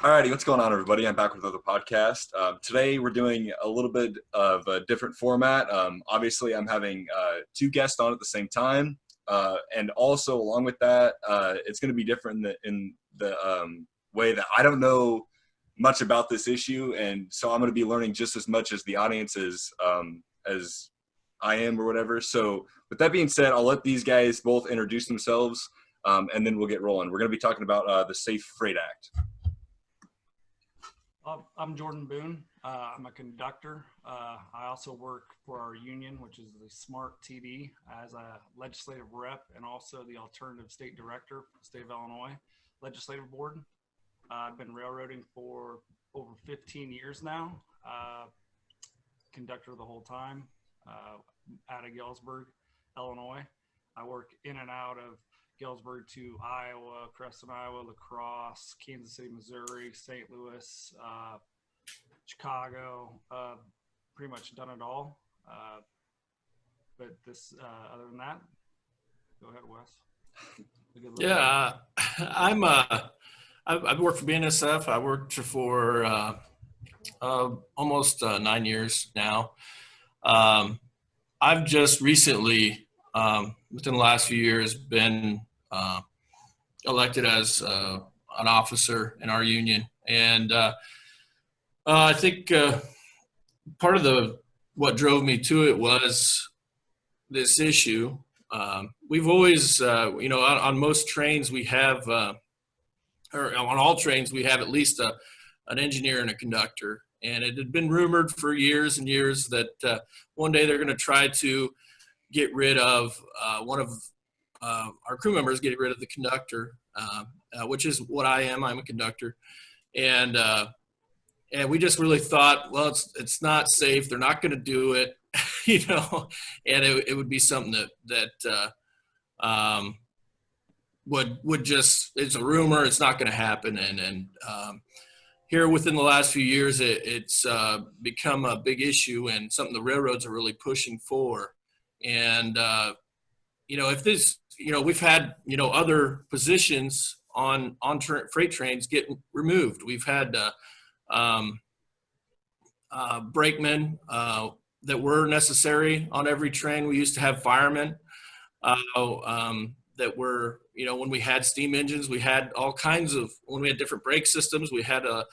Alrighty, what's going on, everybody? I'm back with another podcast. Today, we're doing a little bit of a different format. Obviously, I'm having two guests on at the same time, and also along with that, it's going to be different in the way that I don't know much about this issue, and so I'm going to be learning just as much as the audience is as I am, or whatever. So, with that being said, I'll let these guys both introduce themselves, and then we'll get rolling. We're going to be talking about the Safe Freight Act. I'm Jordan Boone. I'm a conductor. I also work for our union, which is the SMART TD, as a legislative rep and also the alternative state director for the state of Illinois Legislative Board. I've been railroading for over 15 years now, conductor the whole time, out of Galesburg, Illinois. I work in and out of Galesburg to Iowa, Creston, Iowa, La Crosse, Kansas City, Missouri, St. Louis, Chicago, pretty much done it all. But this, other than that, go ahead, Wes. Yeah, I've worked for BNSF. I worked for almost 9 years now. I've just recently, within the last few years, been elected as an officer in our union, and I think part of what drove me to it was this issue. We've always, on most trains we have, or on all trains we have at least an engineer and a conductor, and it had been rumored for years and years that one day they're going to try to get rid of one of our crew members, get rid of the conductor, which is what I am. I'm a conductor, and we just really thought, well, it's not safe. They're not going to do it, and it would be something that would just, it's a rumor. It's not going to happen, and here within the last few years, it's become a big issue and something the railroads are really pushing for. And, if this, we've had, other positions on freight trains get removed. We've had brakemen that were necessary on every train. We used to have firemen that were, when we had steam engines, we had all kinds of, when we had different brake systems, we had up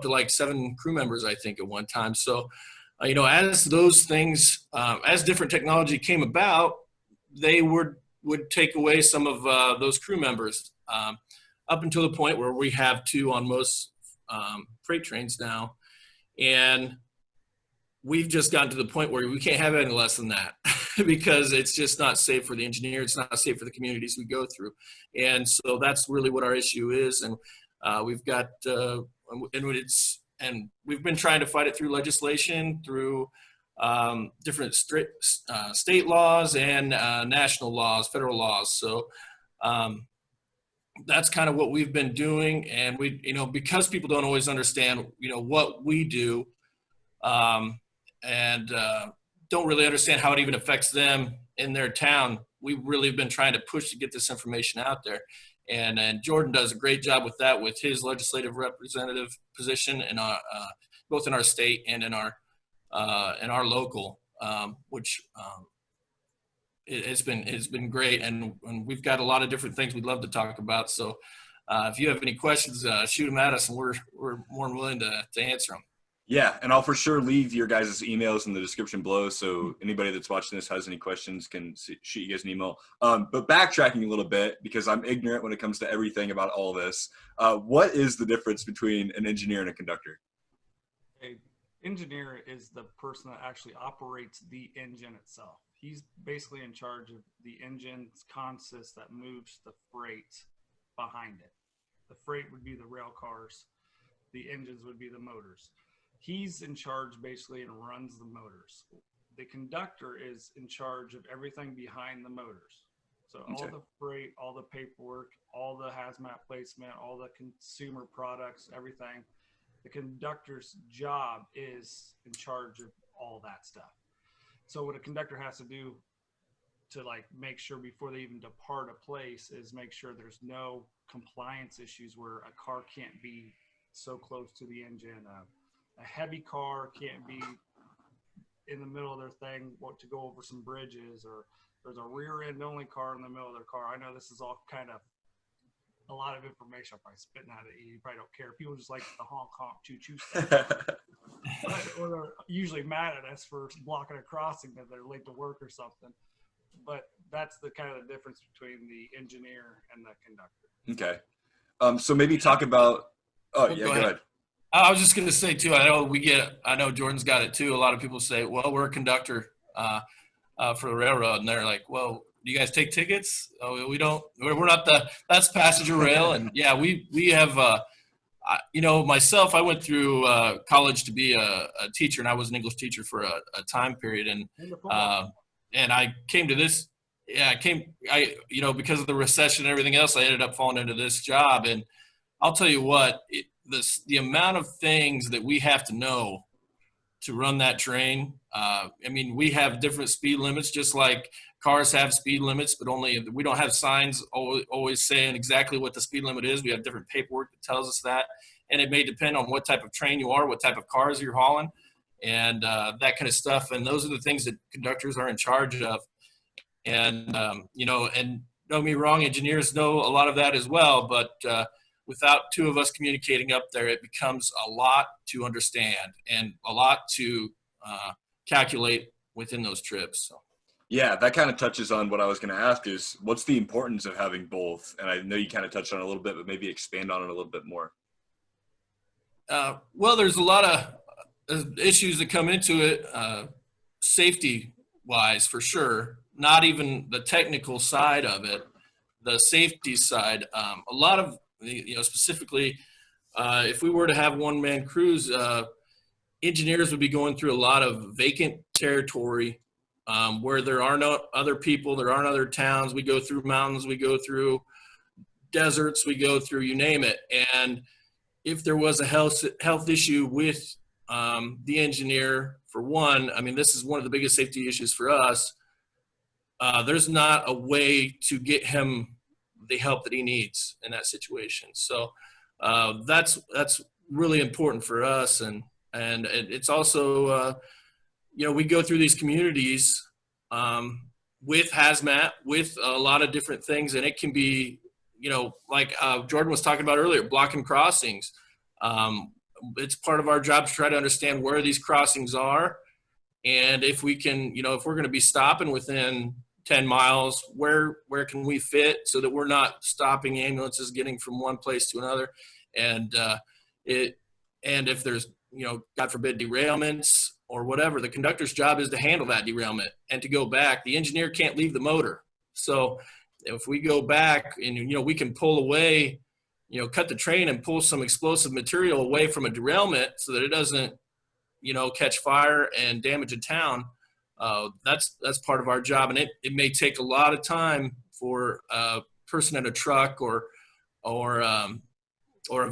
to like 7 crew members, I think, at one time. So, as those things, as different technology came about, they would take away some of those crew members, up until the point where we have 2 on most freight trains now. And we've just gotten to the point where we can't have any less than that because it's just not safe for the engineer. It's not safe for the communities we go through. And so that's really what our issue is. And we've got, and we've been trying to fight it through legislation, through different state laws and national laws, federal laws. So that's kind of what we've been doing. And we, because people don't always understand, what we do, and don't really understand how it even affects them in their town, we've really been trying to push to get this information out there. And Jordan does a great job with that, with his legislative representative position, and both in our state and in our local, which it's been great. And we've got a lot of different things we'd love to talk about. So if you have any questions, shoot them at us, and we're more than willing to answer them. Yeah, and I'll for sure leave your guys' emails in the description below, so anybody that's watching this has any questions can shoot you guys an email. But backtracking a little bit, because I'm ignorant when it comes to everything about all this, what is the difference between an engineer and a conductor? An engineer is the person that actually operates the engine itself. He's basically in charge of the engine's consist that moves the freight behind it. The freight would be the rail cars. The engines would be the motors. He's in charge basically and runs the motors. The conductor is in charge of everything behind the motors. So all the freight, all the paperwork, all the hazmat placement, all the consumer products, everything. The conductor's job is in charge of all that stuff. So what a conductor has to do to make sure before they even depart a place is make sure there's no compliance issues where a car can't be so close to the engine. A heavy car can't be in the middle of their thing to go over some bridges, or there's a rear end only car in the middle of their car. I know this is all kind of a lot of information. I'm probably spitting out at you. You probably don't care. People just like the honk honk choo choo stuff. Or they're usually mad at us for blocking a crossing that they're late to work or something. But that's the kind of the difference between the engineer and the conductor. Okay. So maybe talk about. Oh yeah, go ahead. I was just going to say too. I know Jordan's got it too. A lot of people say, "Well, we're a conductor for the railroad," and they're like, "Well, do you guys take tickets?" Oh, we don't. We're not that's passenger rail, and yeah, we have. Myself, I went through college to be a teacher, and I was an English teacher for a time period, and I came to this. Yeah, because of the recession and everything else, I ended up falling into this job, and I'll tell you what, the amount of things that we have to know to run that train. We have different speed limits, just like cars have speed limits, but only we don't have signs always saying exactly what the speed limit is. We have different paperwork that tells us that, and it may depend on what type of train you are, what type of cars you're hauling, and that kind of stuff. And those are the things that conductors are in charge of. And and don't get me wrong, engineers know a lot of that as well, but without two of us communicating up there, it becomes a lot to understand and a lot to calculate within those trips. So. Yeah, that kind of touches on what I was going to ask is what's the importance of having both? And I know you kind of touched on it a little bit, but maybe expand on it a little bit more. Well, there's a lot of issues that come into it, safety-wise, for sure. Not even the technical side of it, the safety side. A lot of, specifically, if we were to have one-man crews, engineers would be going through a lot of vacant territory where there are no other people, there aren't other towns. We go through mountains, we go through deserts, we go through, you name it. And if there was a health issue with the engineer, for one, this is one of the biggest safety issues for us. There's not a way to get him the help that he needs in that situation. So that's really important for us. And it's also, we go through these communities with hazmat, with a lot of different things, and it can be, like Jordan was talking about earlier, blocking crossings. It's part of our job to try to understand where these crossings are. And if we can, if we're going to be stopping within 10 miles, where can we fit so that we're not stopping ambulances getting from one place to another. And if there's, God forbid, derailments or whatever, the conductor's job is to handle that derailment and to go back. The engineer can't leave the motor. So if we go back and, we can pull away, cut the train and pull some explosive material away from a derailment so that it doesn't, catch fire and damage a town. That's part of our job. And it may take a lot of time for a person in a truck or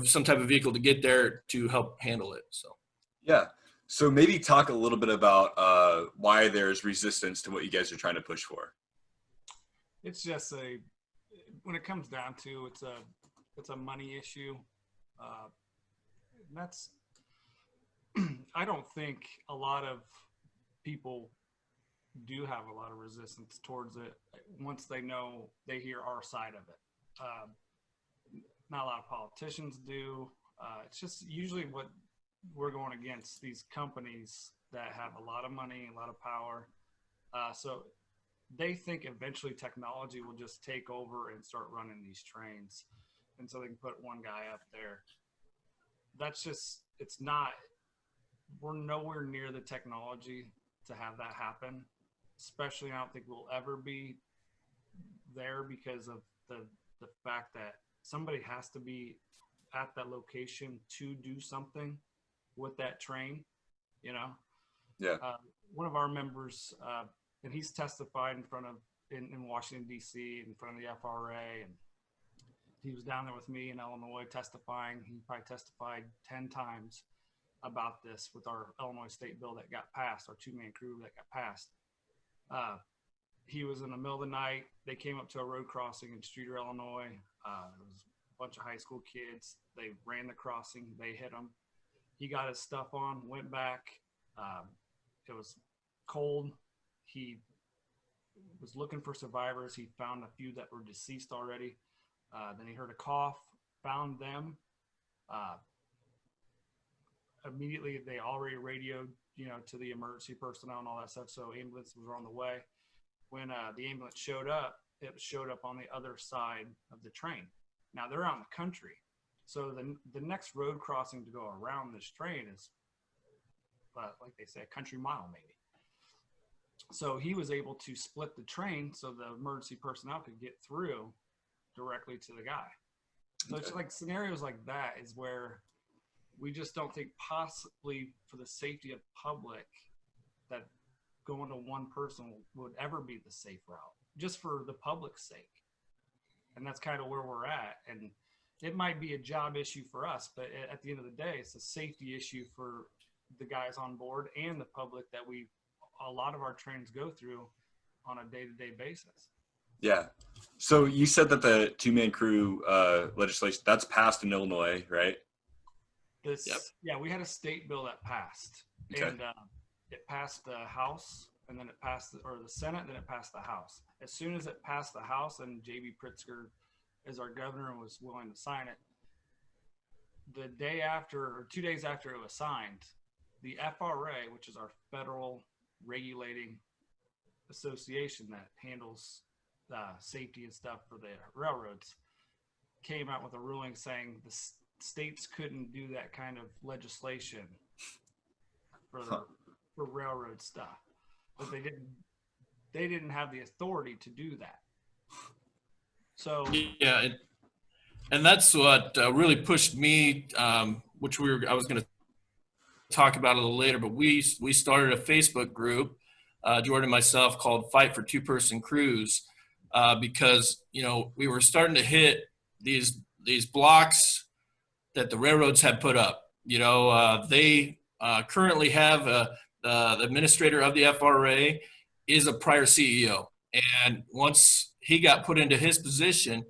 some type of vehicle to get there to help handle it. So, yeah. So maybe talk a little bit about why there's resistance to what you guys are trying to push for. It's just when it comes down to it's a money issue. That's I don't think a lot of people do have a lot of resistance towards it once they hear our side of it. Not a lot of politicians do. It's just usually what we're going against, these companies that have a lot of money, a lot of power. So they think eventually technology will just take over and start running these trains. And so they can put one guy up there. That's just, we're nowhere near the technology to have that happen. Especially, I don't think we'll ever be there because of the fact that somebody has to be at that location to do something with that train, Yeah. One of our members, and he's testified in Washington, D.C., in front of the FRA, and he was down there with me in Illinois testifying. He probably testified 10 times about this with our Illinois state bill that got passed, our two-man crew that got passed. He was in the middle of the night. They came up to a road crossing in Streeter, Illinois. It was bunch of high school kids. They ran the crossing. They hit him. He got his stuff on, went back. It was cold. He was looking for survivors. He found a few that were deceased already. Then he heard a cough, found them. Immediately, they already radioed, to the emergency personnel and all that stuff. So ambulances were on the way. When the ambulance showed up, it showed up on the other side of the train. Now they're out in the country. So the next road crossing to go around this train is, like they say, a country mile maybe. So he was able to split the train so the emergency personnel could get through directly to the guy. So it's like scenarios like that is where we just don't think possibly for the safety of the public that going to one person would ever be the safe route, just for the public's sake. And that's kind of where we're at. And it might be a job issue for us, but at the end of the day, it's a safety issue for the guys on board and the public that a lot of our trains go through on a day-to-day basis. Yeah. So you said that the two-man crew legislation, that's passed in Illinois, right? Yep. Yeah, we had a state bill that passed. Okay. And it passed the House, and then it passed the Senate, then it passed the House. As soon as it passed the House and J.B. Pritzker, as our governor, was willing to sign it, the day after, or 2 days after it was signed, the FRA, which is our federal regulating association that handles safety and stuff for the railroads, came out with a ruling saying the states couldn't do that kind of legislation for railroad stuff, but they didn't have the authority to do that. So yeah, and that's what really pushed me, which I was going to talk about a little later, but we started a Facebook group, Jordan and myself, called Fight for Two-Person Crews, because we were starting to hit these blocks that the railroads had put up. They currently have the administrator of the FRA is a prior CEO, and once he got put into his position,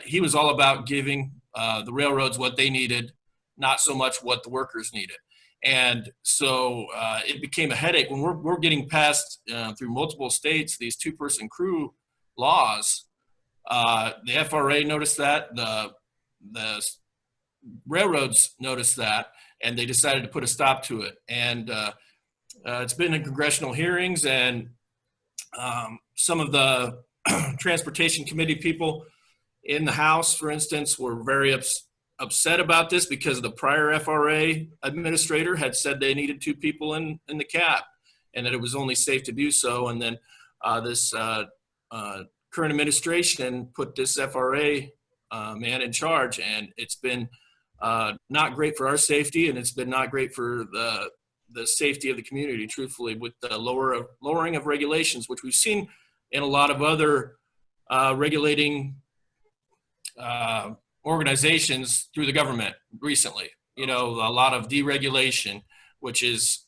he was all about giving the railroads what they needed, not so much what the workers needed. And so it became a headache when we're getting passed through multiple states these two-person crew laws. The FRA noticed that, the railroads noticed that, and they decided to put a stop to it. And it's been in congressional hearings, and some of the transportation committee people in the House, for instance, were very upset about this because the prior FRA administrator had said they needed two people in the cab and that it was only safe to do so. And then this current administration put this FRA man in charge, and it's been not great for our safety, and it's been not great for the safety of the community, truthfully, with the lowering of regulations, which we've seen in a lot of other regulating organizations through the government recently. A lot of deregulation, which is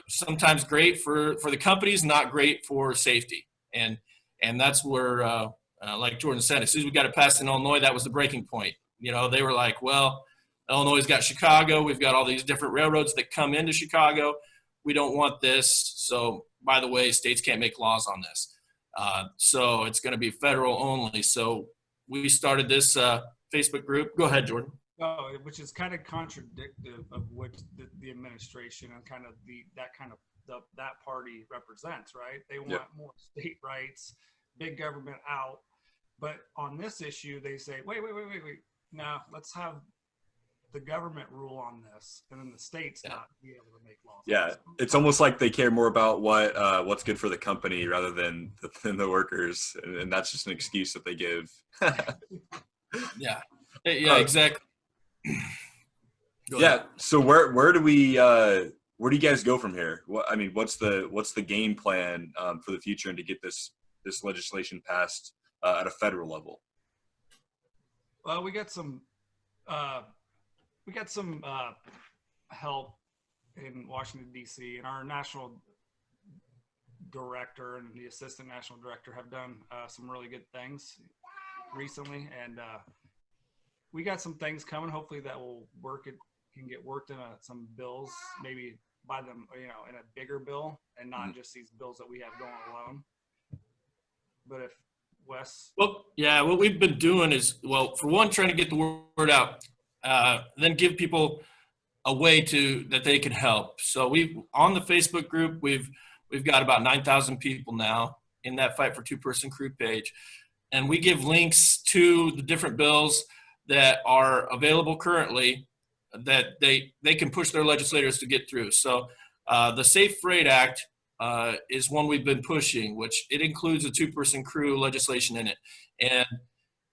sometimes great for the companies, not great for safety. And that's where, like Jordan said, as soon as we got it passed in Illinois, that was the breaking point. They were like, well, Illinois got Chicago. We've got all these different railroads that come into Chicago. We don't want this. So, by the way, states can't make laws on this. So it's going to be federal only. So we started this Facebook group. Go ahead, Jordan. Oh, which is kind of contradictive of what the administration and kind of that party represents, right? They want more state rights, big government out. But on this issue, they say, wait. Now let's have the government rule on this, and then the states not be able to make laws. Yeah, it's almost like they care more about what's good for the company rather than the workers, and that's just an excuse that they give. Yeah, exactly. Yeah. So where do you guys go from here? What's the game plan for the future and to get this legislation passed at a federal level? Well, we got some help in Washington, D.C., and our national director and the assistant national director have done some really good things recently. And we got some things coming. Hopefully that will work. It can get worked in some bills, maybe buy them, in a bigger bill and not just these bills that we have going alone. But if Wes, Well, yeah, what we've been doing is, well, for one, trying to get the word out, then give people a way that they can help. So on the Facebook group, we've got about 9,000 people now in that Fight for Two-Person Crew page. And we give links to the different bills that are available currently that they can push their legislators to get through. So the Safe Freight Act is one we've been pushing, which it includes a two-person crew legislation in it. And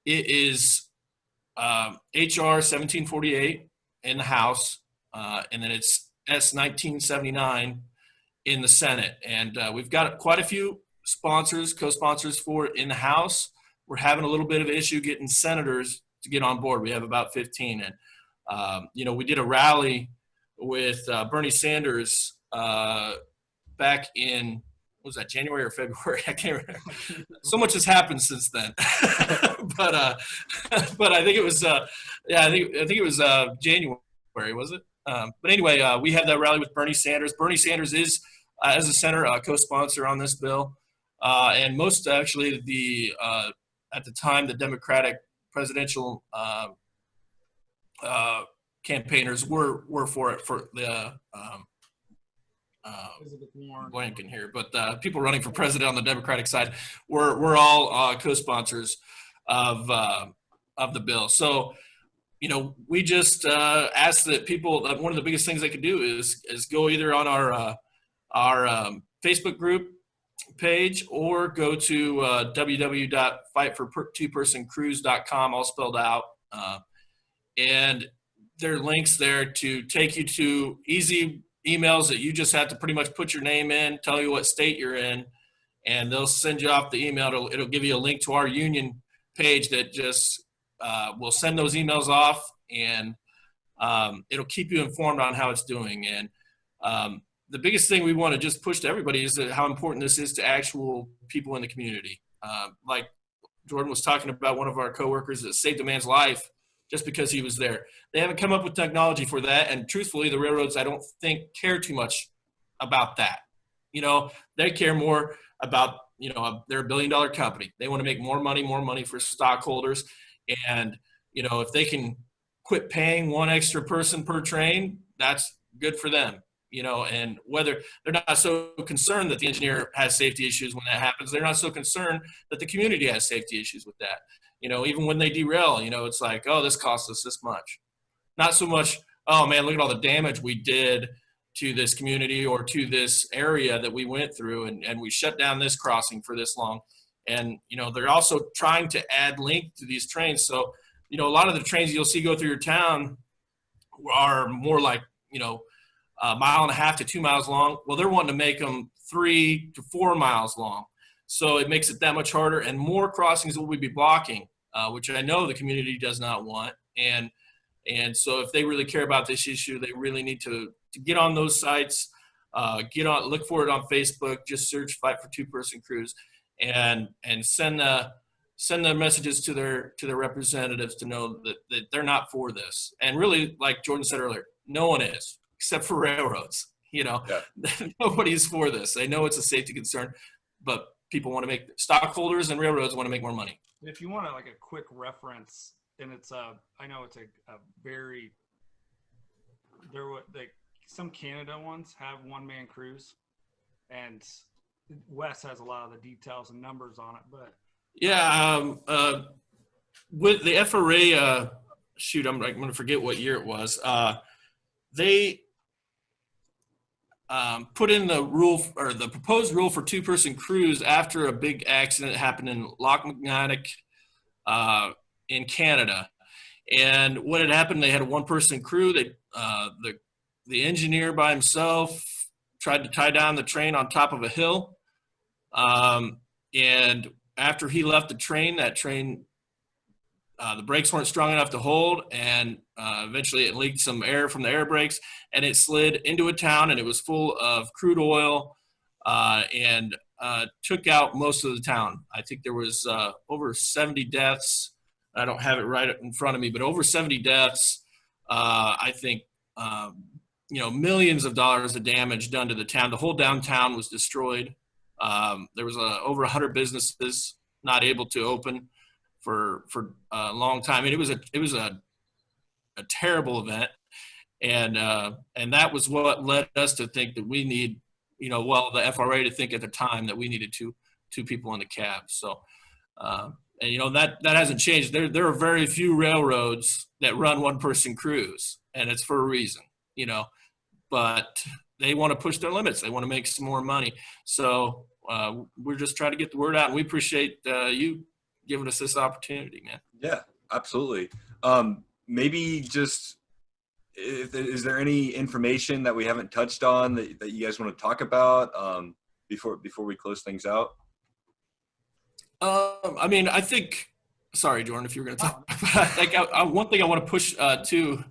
it is HR 1748 in the House, and then it's S 1979 in the Senate. And we've got quite a few co-sponsors for it in the House. We're having a little bit of an issue getting senators to get on board. We have about 15. And, we did a rally with Bernie Sanders back in, what was that, January or February? I can't remember. So much has happened since then. but I think it was, I think it was January, was it? But anyway, we had that rally with Bernie Sanders. Bernie Sanders is, as a senator, a co-sponsor on this bill. And most actually at the time, the Democratic presidential campaigners were for it, for the blanking here, but people running for president on the Democratic side we're all co-sponsors of the bill. So we just ask that people, that one of the biggest things they could do is go either on our Facebook group page or go to www.fightfortwopersoncrews.com, all spelled out, and there are links there to take you to easy emails that you just have to pretty much put your name in, tell you what state you're in, and they'll send you off the email. It'll give you a link to our union page that just will send those emails off, and it'll keep you informed on how it's doing. And the biggest thing we want to just push to everybody is how important this is to actual people in the community. Like Jordan was talking about, one of our coworkers that saved a man's life just because he was there. They haven't come up with technology for that, and truthfully, the railroads, I don't think, care too much about that. They care more about, they're $1 billion company. They want to make more money for stockholders. And, if they can quit paying one extra person per train, that's good for them. And whether they're not so concerned that the engineer has safety issues when that happens, they're not so concerned that the community has safety issues with that. Even when they derail, it's like, oh, this costs us this much. Not so much, oh man, look at all the damage we did to this community or to this area that we went through, and we shut down this crossing for this long. And, they're also trying to add link to these trains. So, a lot of the trains you'll see go through your town are more like, a mile and a half to 2 miles long. Well, they're wanting to make them 3 to 4 miles long. So it makes it that much harder, and more crossings will we be blocking, which I know the community does not want. And so if they really care about this issue, they really need to get on those sites, look for it on Facebook, just search Fight for Two-Person Crews, and send the messages to their representatives to know that they're not for this. And really, like Jordan said earlier, no one is, except for railroads. Yeah. Nobody's for this. They know it's a safety concern, but people want to make, stockholders and railroads want to make more money. If you want a quick reference, and it's I know it's a very, some Canada ones have one-man crews, and Wes has a lot of the details and numbers on it, but yeah, with the FRA, I'm going to forget what year it was. They put in the rule, or the proposed rule, for two-person crews after a big accident happened in Lochmaganic in Canada. And what had happened, they had a one-person crew. The engineer by himself tried to tie down the train on top of a hill. And after he left the train, the brakes weren't strong enough to hold, and eventually it leaked some air from the air brakes, and it slid into a town, and it was full of crude oil, and took out most of the town. I think there was over 70 deaths, I don't have it right in front of me, but over 70 deaths. I think, millions of dollars of damage done to the town. The whole downtown was destroyed. There was over 100 businesses not able to open for a long time. And it was a terrible event. And that was what led us to think that we need, the FRA to think at the time that we needed two people in the cab. So, that hasn't changed. There are very few railroads that run one-person crews, and it's for a reason, but they want to push their limits. They want to make some more money. So we're just trying to get the word out, and we appreciate you giving us this opportunity, man. Yeah, absolutely. Maybe just, is there any information that we haven't touched on that you guys want to talk about before we close things out? I think. Sorry, Jordan, if you were going to talk. One thing I want to push too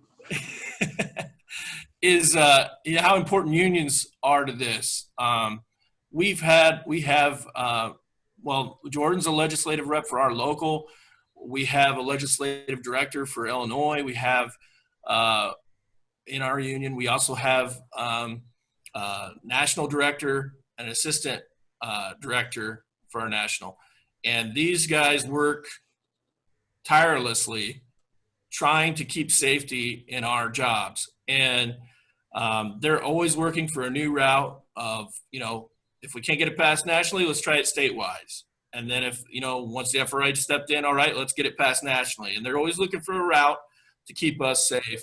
is how important unions are to this. Jordan's a legislative rep for our local. We have a legislative director for Illinois. We have in our union. We also have national director, an assistant director for our national. And these guys work tirelessly trying to keep safety in our jobs. And they're always working for a new route of, if we can't get it passed nationally, let's try it statewide. And then once the FRA stepped in, all right, let's get it passed nationally. And they're always looking for a route to keep us safe.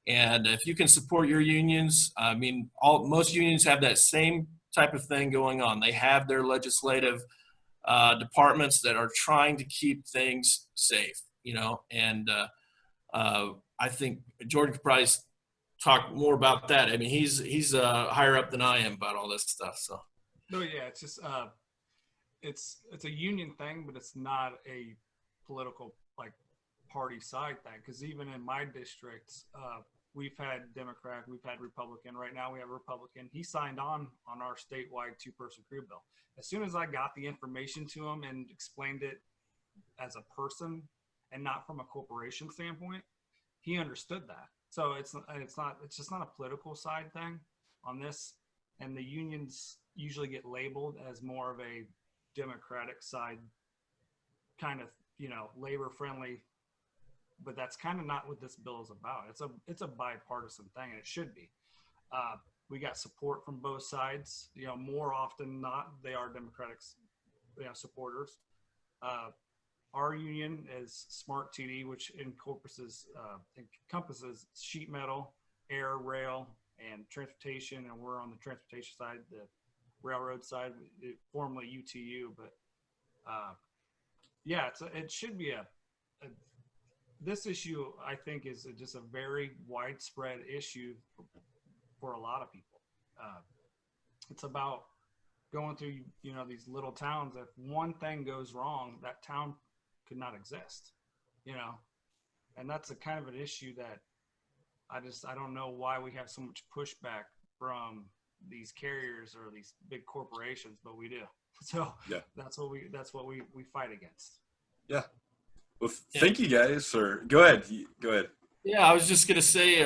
And if you can support your unions, most unions have that same type of thing going on. They have their legislative departments that are trying to keep things safe, and I think Jordan could probably talk more about that. He's higher up than I am about all this stuff. So. No, yeah, it's just it's a union thing, but it's not a political party side thing. Because even in my districts, we've had Democrat, we've had Republican. Right now we have a Republican. He signed on our statewide two-person crew bill. As soon as I got the information to him and explained it as a person and not from a corporation standpoint, he understood that. So it's just not a political side thing on this. And the unions usually get labeled as more of a Democratic side kind of, labor friendly, but that's kind of not what this bill is about. It's a bipartisan thing, and it should be. We got support from both sides. More often than not, they are Democratic, supporters. Our union is Smart TD, which encompasses sheet metal, air, rail, and transportation. And we're on the transportation side, the railroad side, formerly UTU. But it should be this issue, I think, is just a very widespread issue for a lot of people. It's about going through, these little towns. If one thing goes wrong, that town could not exist, and that's a kind of an issue that I don't know why we have so much pushback from these carriers or these big corporations, but we do. So yeah, that's what we fight against. Yeah. Well, thank you guys. Or go ahead. Yeah, I was just gonna say,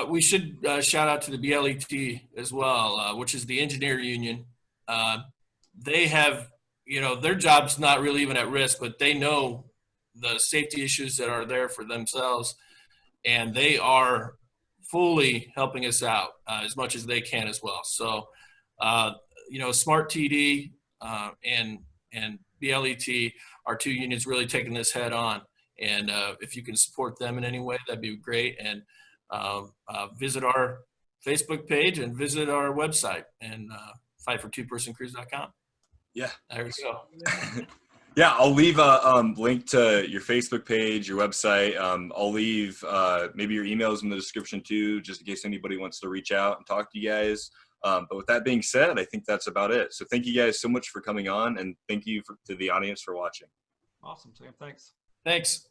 we should shout out to the BLET as well, which is the engineer union. They have, their job's not really even at risk, but they know the safety issues that are there for themselves, and they are fully helping us out as much as they can as well. So, Smart TD and BLET are two unions really taking this head on. And if you can support them in any way, that'd be great. And visit our Facebook page and visit our website and fightfor2personcrews.com. Yeah. There we go. Yeah, I'll leave a link to your Facebook page, your website. I'll leave maybe your emails in the description too, just in case anybody wants to reach out and talk to you guys. But with that being said, I think that's about it. So thank you guys so much for coming on, and thank you to the audience for watching. Awesome, Sam. Thanks. Thanks.